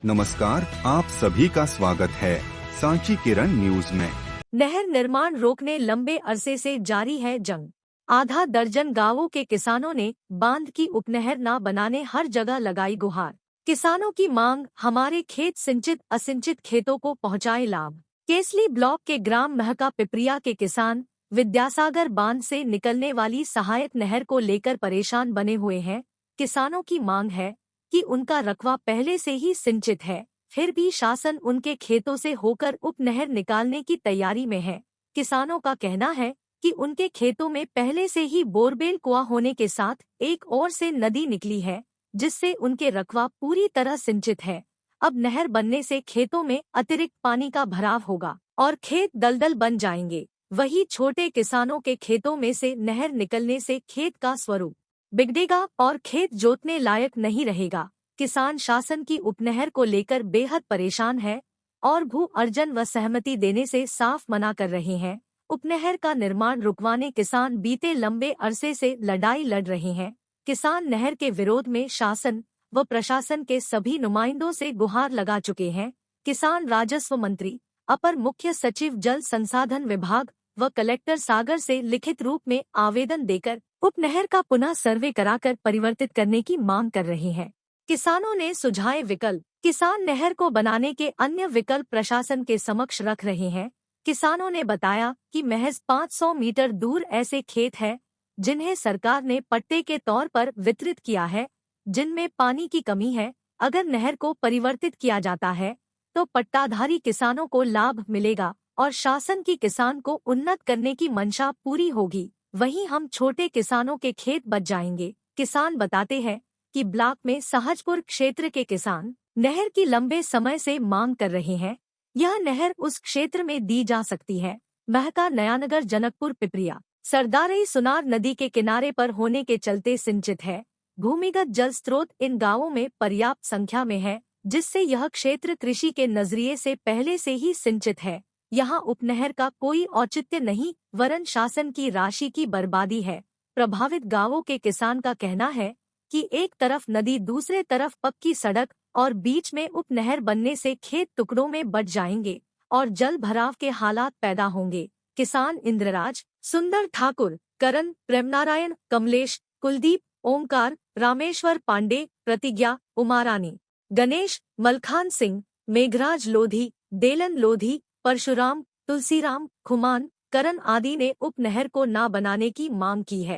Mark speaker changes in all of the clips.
Speaker 1: नमस्कार, आप सभी का स्वागत है सांची किरण न्यूज में।
Speaker 2: नहर निर्माण रोकने लंबे अरसे से जारी है जंग। आधा दर्जन गांवों के किसानों ने बांध की उपनहर न बनाने हर जगह लगाई गुहार। किसानों की मांग, हमारे खेत सिंचित असिंचित खेतों को पहुंचाए लाभ। केसली ब्लॉक के ग्राम महका पिपरिया के किसान विद्यासागर बांध से निकलने वाली सहायक नहर को लेकर परेशान बने हुए हैं। किसानों की मांग है कि उनका रकबा पहले से ही सिंचित है, फिर भी शासन उनके खेतों से होकर उपनहर निकालने की तैयारी में है। किसानों का कहना है कि उनके खेतों में पहले से ही बोरवेल कुआं होने के साथ एक ओर से नदी निकली है, जिससे उनके रकबा पूरी तरह सिंचित है। अब नहर बनने से खेतों में अतिरिक्त पानी का भराव होगा और खेत दलदल बन जाएंगे। वही छोटे किसानों के खेतों में से नहर निकलने से खेत का स्वरूप बिगड़ेगा और खेत जोतने लायक नहीं रहेगा। किसान शासन की उपनहर को लेकर बेहद परेशान है और भू अर्जन व सहमति देने से साफ मना कर रहे हैं। उपनहर का निर्माण रुकवाने किसान बीते लंबे अरसे से लड़ाई लड़ रहे हैं। किसान नहर के विरोध में शासन व प्रशासन के सभी नुमाइंदों से गुहार लगा चुके हैं। किसान राजस्व मंत्री, अपर मुख्य सचिव जल संसाधन विभाग व कलेक्टर सागर से लिखित रूप में आवेदन देकर उपनहर का पुनः सर्वे कराकर परिवर्तित करने की मांग कर रहे हैं। किसानों ने सुझाए विकल्प। किसान नहर को बनाने के अन्य विकल्प प्रशासन के समक्ष रख रहे हैं। किसानों ने बताया कि महज 500 मीटर दूर ऐसे खेत हैं जिन्हें सरकार ने पट्टे के तौर पर वितरित किया है, जिनमें पानी की कमी है। अगर नहर को परिवर्तित किया जाता है तो पट्टाधारी किसानों को लाभ मिलेगा और शासन की किसान को उन्नत करने की मंशा पूरी होगी। वहीं हम छोटे किसानों के खेत बच जाएंगे। किसान बताते हैं कि ब्लॉक में सहजपुर क्षेत्र के किसान नहर की लंबे समय से मांग कर रहे हैं। यह नहर उस क्षेत्र में दी जा सकती है। महका नयानगर जनकपुर पिपरिया सरदारई सुनार नदी के किनारे पर होने के चलते सिंचित है। भूमिगत जल स्रोत इन गांवों में पर्याप्त संख्या में है, जिससे यह क्षेत्र कृषि के नजरिए से पहले से ही सिंचित है। यहाँ उपनहर का कोई औचित्य नहीं, वरन शासन की राशि की बर्बादी है। प्रभावित गांवों के किसान का कहना है कि एक तरफ नदी, दूसरे तरफ पक्की सड़क और बीच में उपनहर बनने से खेत टुकड़ों में बट जाएंगे और जल भराव के हालात पैदा होंगे। किसान इंद्रराज, सुंदर ठाकुर, करण, प्रेमनारायण, कमलेश, कुलदीप, ओमकार, रामेश्वर पांडे, प्रतिज्ञा, उमारानी, गणेश, मलखान सिंह, मेघराज लोधी, देलन लोधी, परशुराम, तुलसीराम, खुमान, करण आदि ने उपनहर को न बनाने की मांग की है।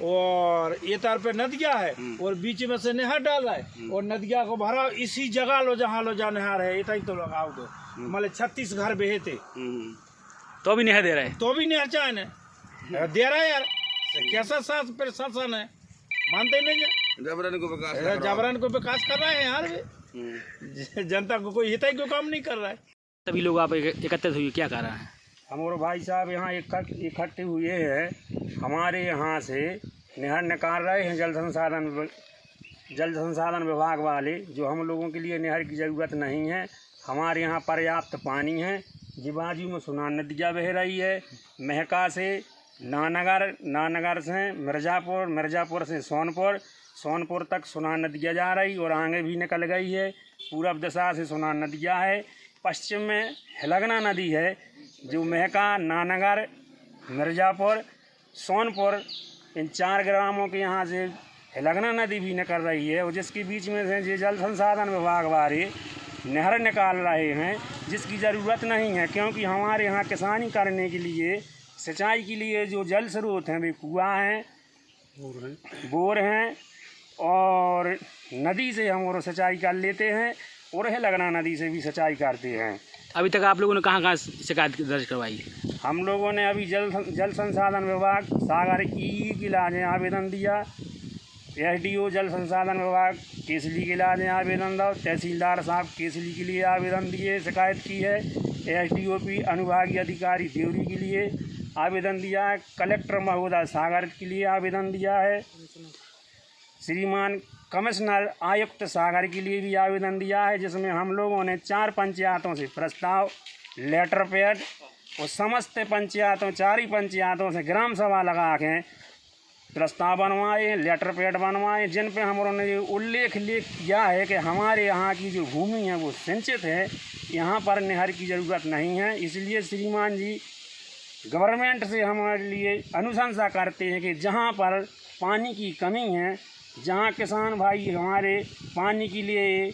Speaker 3: और ये तार पे नदिया है और बीच में से नहर डाल रहा है और नदिया को भरा इसी जगह लो जहाँ लो जा नहर है, इतना ही तो लगाओ दो। मतलब 36 घर बेहे थे
Speaker 4: तो भी नहर दे रहा है,
Speaker 3: तो भी नहर चाहे न दे रहा है यार। कैसा प्रशासन है, मानते नहीं है। जबरन को विकास कर रहे हैं यार। जनता को कोई हित को काम नहीं कर रहा है।
Speaker 4: तभी लोग आप एकत्रित हुए, क्या कारण है?
Speaker 5: हमारे भाई साहब यहाँ इकट्ठे हुए हैं। हमारे यहाँ से नहर निकाल रहे हैं जल संसाधन विभाग वाले, जो हम लोगों के लिए नहर की ज़रूरत नहीं है। हमारे यहाँ पर्याप्त पानी है। बाजू में सुनार नदिया बह रही है। महका से नानगर से मिर्ज़ापुर, मिर्ज़ापुर से सोनपुर तक सुनार नदिया जा रही और आगे भी निकल गई है। पूरब दिशा से सुनार नदिया है। पश्चिम में हिलगना नदी है, जो महका, नानगर, मिर्ज़ापुर, सोनपुर इन 4 ग्रामों के यहाँ से हिलगना नदी भी निकल रही है और जिसके बीच में से ये जल संसाधन विभाग वाले नहर निकाल रहे हैं, जिसकी ज़रूरत नहीं है। क्योंकि हमारे यहाँ किसानी करने के लिए, सिंचाई के लिए जो जल स्रोत हैं वे कुआँ हैं, बोर हैं और नदी से हम और सिंचाई कर लेते हैं और हिलगना नदी से भी सिंचाई करते हैं।
Speaker 4: अभी तक आप लोगों ने कहाँ शिकायत दर्ज करवाई?
Speaker 5: हम लोगों ने अभी जल संसाधन विभाग सागर ई के लाने आवेदन दिया। एसडीओ जल संसाधन विभाग केसली के लाने आवेदन दिया। तहसीलदार साहब केसली के लिए आवेदन दिए, शिकायत की है। एसडीओपी अनुभागीय अधिकारी देवरी के लिए आवेदन दिया है। कलेक्टर महोदय सागर के लिए आवेदन दिया है। श्रीमान कमिश्नर आयुक्त सागर के लिए भी आवेदन दिया है, जिसमें हम लोगों ने 4 पंचायतों से प्रस्ताव, लेटर पैड और समस्त पंचायतों, 4 ही पंचायतों से ग्राम सभा लगा के प्रस्ताव बनवाए हैं, लेटर पैड बनवाए, जिन पे हम उन्होंने ये उल्लेख किया है कि हमारे यहाँ की जो भूमि है वो सिंचित है, यहाँ पर नहर की ज़रूरत नहीं है। इसलिए श्रीमान जी गवर्नमेंट से हमारे लिए अनुशंसा करते हैं कि जहाँ पर पानी की कमी है, जहाँ किसान भाई हमारे पानी के लिए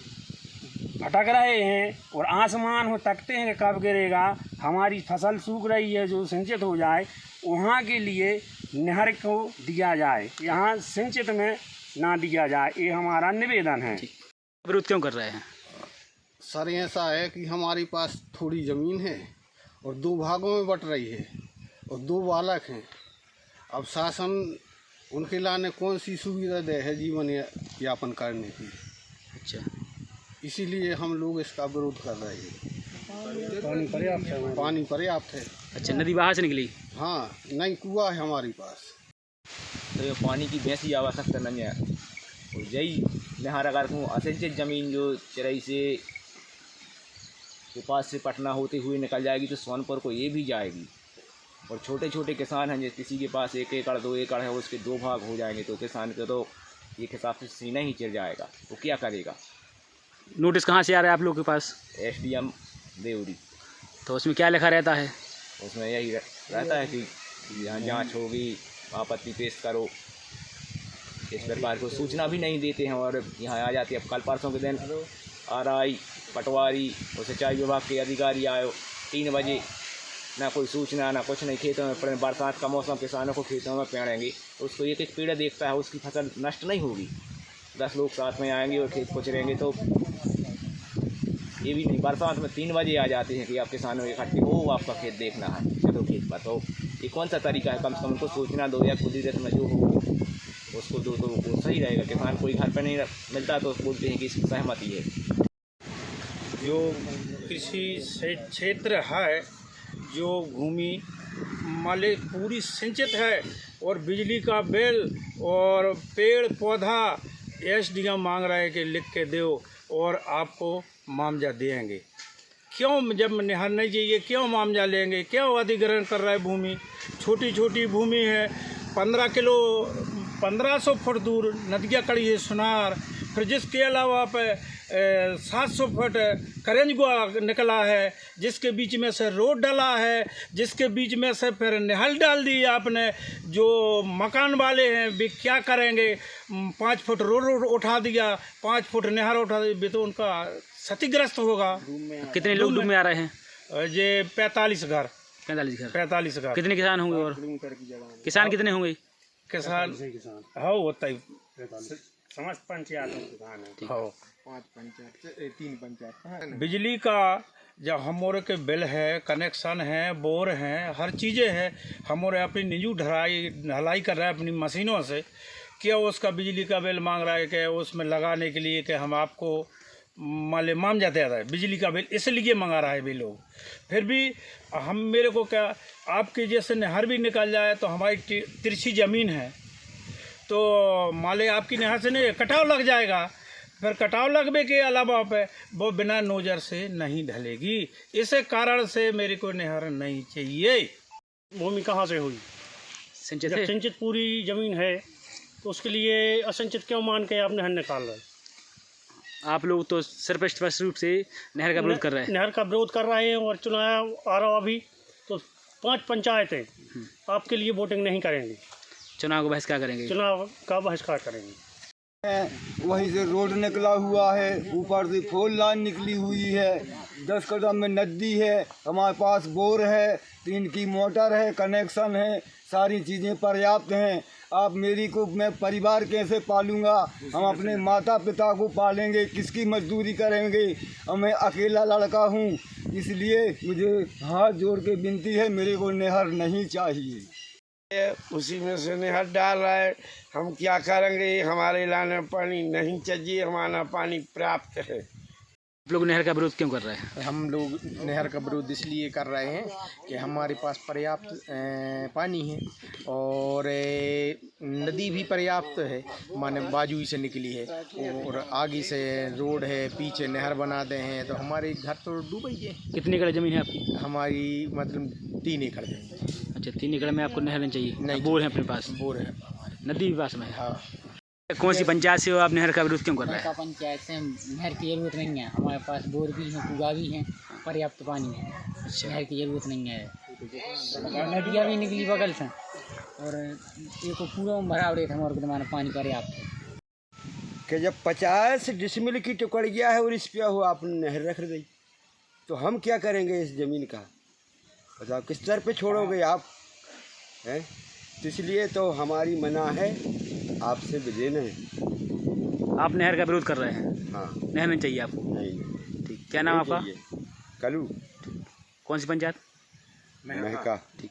Speaker 5: भटक रहे हैं और आसमान हो तकते हैं कि कब गिरेगा, हमारी फसल सूख रही है जो सिंचित हो जाए, वहाँ के लिए नहर को दिया जाए, यहाँ सिंचित में ना दिया जाए, ये हमारा निवेदन है।
Speaker 4: विरोध क्यों कर रहे हैं?
Speaker 6: सर ऐसा है कि हमारे पास थोड़ी ज़मीन है और 2 भागों में बट रही है और 2 बालक हैं। अब शासन उनके लाने कौन सी सुविधा दे है जीवन यापन करने की।
Speaker 4: अच्छा,
Speaker 6: इसीलिए हम लोग इसका विरोध कर रहे हैं।
Speaker 5: पानी पर्याप्त है,
Speaker 6: पानी पर्याप्त है।
Speaker 4: अच्छा, नदी बाहर से निकली?
Speaker 6: हाँ, नहीं कुआं है हमारे पास।
Speaker 7: तो ये पानी की बेसी आवश्यकता नहीं है और यही नहर अगर को असिंचित ज़मीन जो चिरई से के पास से पटना होते हुए निकल जाएगी तो सोनपुर को ये भी जाएगी। और छोटे छोटे किसान हैं, जैसे किसी के पास 1 एकड़ 2 एकड़ है, उसके 2 भाग हो जाएंगे तो किसान के तो एक हिसाब से सीना ही चिर जाएगा, वो क्या करेगा।
Speaker 4: नोटिस कहाँ से आ रहा है आप लोग के पास?
Speaker 7: SDM देवरी।
Speaker 4: तो उसमें क्या लिखा रहता है?
Speaker 7: उसमें यही रहता है कि यहाँ जांच होगी, आपत्ति पेश करो, इस प्रकार को सूचना भी नहीं देते हैं और यहाँ आ जाती है। अब कल परसों के दिन RI पटवारी और सिंचाई विभाग के अधिकारी आए 3 बजे, ना कोई सूचना ना कुछ नहीं। खेतों में बरसात का मौसम, किसानों को खेतों में पेड़ेंगे, उसको एक एक पेड़ देखता है, उसकी फसल नष्ट नहीं होगी। 10 लोग साथ में आएंगे और खेत कुचलेंगे तो ये भी नहीं। बरसात में 3 बजे आ जाते हैं कि आप किसानों इकट्ठे हो, आपका खेत देखना है, चलो खेत पर। तो ये कौन सा तरीका है? कम से कम उनको सूचना दो या खुद ही में जो हो उसको दो तो वो सही रहेगा। किसान कोई घर पर नहीं मिलता तो बोलते हैं कि इसकी सहमति है।
Speaker 3: जो कृषि क्षेत्र है, जो भूमि माले पूरी सिंचित है और बिजली का बिल और पेड़ पौधा SDM मांग रहा है कि लिख के दो और आपको मुआवजा देंगे। क्यों जब नहर नहीं चाहिए क्यों मुआवजा लेंगे? क्यों अधिग्रहण कर रहा है भूमि? छोटी छोटी भूमि है, 1500 फुट दूर नदियाँ कड़ी है सुनार, फिर जिसके अलावा पे 700 फुट करेंजगुआ निकला है, जिसके बीच में से रोड डाला है, जिसके बीच में से फिर नहर डाल दी आपने। जो मकान वाले हैं वे क्या करेंगे? 5 फुट रोड उठा दिया, 5 फुट नहर उठा दी, तो उनका क्षतिग्रस्त होगा।
Speaker 4: कितने लोग डूब में आ रहे हैं?
Speaker 3: ये 45 घर।
Speaker 4: 45 घर। कितने किसान होंगे और किसान कितने होंगे?
Speaker 3: किसान हाँ होता ही
Speaker 5: समस्त पंचायतों किसान है।
Speaker 3: हाँ,
Speaker 6: 5 पंचायत 3 पंचायत।
Speaker 3: बिजली का जब हमारे के बिल है, कनेक्शन है, बोर हैं, हर चीज़ें हैं, हमारे अपनी निजी ढलाई कर रहा है अपनी मशीनों से। क्या उसका बिजली का बिल मांग रहा है कि उसमें लगाने के लिए कि हम आपको मुआवजा दे रहा है, बिजली का बिल इसलिए मंगा रहा है भी लोग। फिर भी हम मेरे को क्या आपके जैसे नहर भी निकल जाए तो हमारी तिरछी ज़मीन है तो माले आपकी नहर से नहीं कटाव लग जाएगा, फिर कटाव लगने के अलावा पे वो बिना नोजर से नहीं ढलेगी। इसे कारण से मेरे को नहर नहीं चाहिए।
Speaker 8: भूमि कहाँ से हुई?
Speaker 4: सिंचित
Speaker 8: जब
Speaker 4: है?
Speaker 8: सिंचित पूरी ज़मीन है तो उसके लिए असिंचित क्यों मान के आप नहर निकाल रहे हैं?
Speaker 4: आप लोग तो सिर्फ स्पष्ट रूप से नहर का विरोध कर रहे हैं।
Speaker 8: नहर का विरोध कर रहे हैं और चुनाव आ रहा अभी तो 5 पंचायतें आपके लिए वोटिंग नहीं करेंगी,
Speaker 4: चुनाव का बहिष्कार करेंगे।
Speaker 8: चुनाव का बहिष्कार करेंगे।
Speaker 9: वहीं से रोड निकला हुआ है, ऊपर से 4 लाइन निकली हुई है, 10 कदम में नदी है, हमारे पास बोर है, 3 की मोटर है, कनेक्शन है, सारी चीज़ें पर्याप्त हैं। आप मेरी को मैं परिवार कैसे पालूंगा? हम अपने माता पिता को पालेंगे, किसकी मजदूरी करेंगे? और मैं अकेला लड़का हूँ, इसलिए मुझे हाथ जोड़ के विनती है, मेरे को नहर नहीं चाहिए।
Speaker 5: उसी में से नहर डाल रहा है, हम क्या करेंगे? हमारे लाने पानी नहीं चाहिए, हमारा पानी पर्याप्त है।
Speaker 4: आप लोग नहर का विरोध क्यों कर रहे हैं?
Speaker 10: हम लोग नहर का विरोध इसलिए कर रहे हैं कि हमारे पास पर्याप्त पानी है और नदी भी पर्याप्त है, माने बाजू से निकली है और आगे से रोड है, पीछे नहर बनाते हैं तो हमारे घर तो डूब ही है।
Speaker 4: कितने एकड़ ज़मीन है आपकी?
Speaker 10: हमारी मतलब 3 एकड़ है।
Speaker 4: अच्छा, 3 एकड़ में आपको नहर नहीं चाहिए?
Speaker 10: नहीं,
Speaker 4: बोर है अपने पास?
Speaker 10: बोर है।
Speaker 4: नदी भी पास में है।
Speaker 10: हाँ।
Speaker 4: कौन सी पंचायत से हो आप नहर का विरोध क्यों कर रहे हैं?
Speaker 11: पंचायत से नहर की जरूरत नहीं है, हमारे पास बोर भी है, कुआ भी है, पर्याप्त पानी है, नहर की जरूरत नहीं है। नदियाँ भी निकली बगल से और ये को पूरा भरा रहे थे हमारे को पानी पर्याप्त है।
Speaker 9: कि जब 50 डिसमिल की टुकड़िया है और इस पे हो आपने नहर रख दी, तो हम क्या करेंगे इस ज़मीन का? बताओ किस स्तर पे छोड़ोगे आप? हैं तो इसलिए तो हमारी मना है आपसे विजय है।
Speaker 4: आप नहर का विरोध कर रहे हैं?
Speaker 9: हाँ।
Speaker 4: नहर नहीं चाहिए आपको?
Speaker 9: नहीं।
Speaker 4: ठीक, क्या नाम आपका?
Speaker 9: कलू।
Speaker 4: कौन सी पंचायत?
Speaker 9: महका।
Speaker 4: ठीक।